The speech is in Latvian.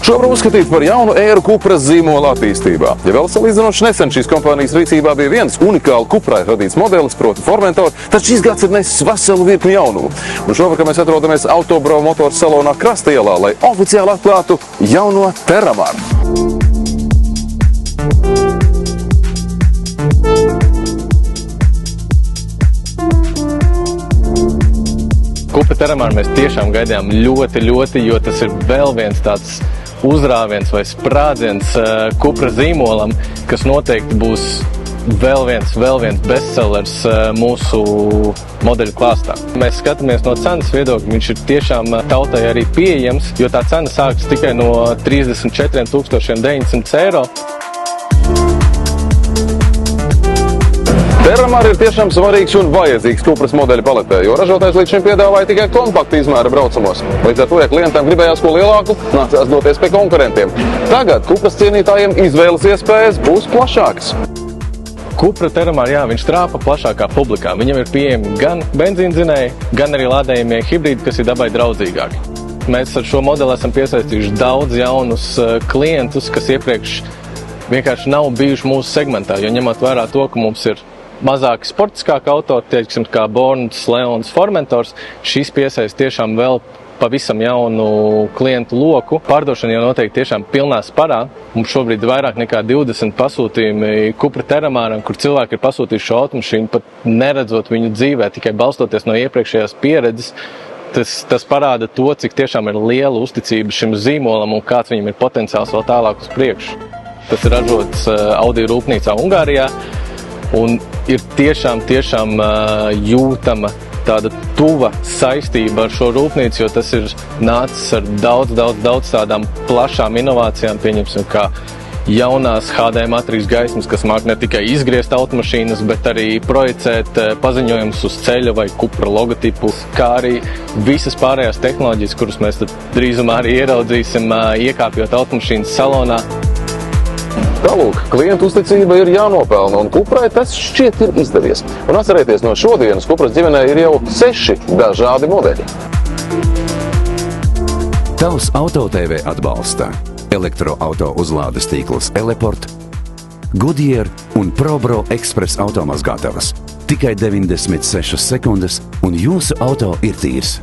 Šobrīd uzskatīt par jaunu ēru Cupras zīmola attīstībā. Ja vēl salīdzinoši nesen šīs kompānijas rīcībā bija viens unikāli Cuprai radīts modelis, proti Formentor, tad šis gads ir nesis veselu virkni jaunumu. Un šovakar mēs atrodamies Autobrau motors salonā Krasta ielā, lai oficiāli atklātu jauno Terramaru. Cupra Terramaru mēs tiešām gaidījām ļoti, jo tas ir vēl viens tāds uzrāviens vai sprādziens Cupra zīmolam, kas noteikti būs vēl viens bestsellers mūsu modeļu klāstā. Mēs skatāmies no cenas viedokļa, viņš ir tiešām tautai arī pieejams, jo tā cena sākas tikai no 34 900 eiro. Terramaru ir tiešām svarīgs un vajadzīgs Cupras modeļu paletē, jo ražotājs līdz šim piedāvāja tikai kompaktu izmēra braucamos. Līdz ar to, ja klientam gribējās ko lielāku, nācās doties pie konkurentiem. Tagad Cupras cienītājiem izvēles iespējas būs plašākas. Cupra Terramaru, viņš trāpa plašākā publikā. Viņam ir pieejami gan benzīndzinēji, gan arī lādējamie hibrīdi, kas ir dabai draudzīgāki. Mēs ar šo modeli esam piesaistījuši daudz jaunus klientus, kas iepriekš vienkārši nav bijuši mūsu segmentā, jo ņemot vērā to, ka mums ir mazāki sportiskāki auto, teiksim, kā Borns, Leons, Formentors, šis piesaist tiešām vēl pavisam jaunu klientu loku. Pārdošana jau noteikti tiešām pilnā sparā. Mums šobrīd ir vairāk nekā 20 pasūtījumi Cupra Terramaram, kur cilvēki ir pasūtījuši šo automašīnu, pat neredzot viņu dzīvē, tikai balstoties no iepriekšējās pieredzes. Tas parāda to, cik tiešām ir liela uzticība šim zīmolam un kāds viņam ir potenciāls vēl tālāk uz priekšu. Tas ir ražots Audi rūpnīcā Ungārijā. Un ir tiešām jūtama tāda tuva saistība ar šo rūpnīcu, jo tas ir nācis ar daudz tādām plašām inovācijām, pieņemsim, kā jaunās HD matrīkas gaismas, kas māk ne tikai izgriezt automašīnas, bet arī projicēt paziņojumus uz ceļa vai Cupra logotipu, kā arī visas pārējās tehnoloģijas, kuras mēs tad drīzumā arī ieraudzīsim, iekāpjot automašīnas salonā. Tālūk, klientu uzticība ir jānopelna, un Cuprai tas šķiet ir izdevies. Un atcerieties, no šodienas Cupras ģimenē ir jau 6 dažādi modeļi. Tavs Auto TV atbalsta elektroauto uzlādes tīkls Eleport, Goodyear un ProBro Express automazgātavas. Tikai 96 sekundes, un jūsu auto ir tīrs.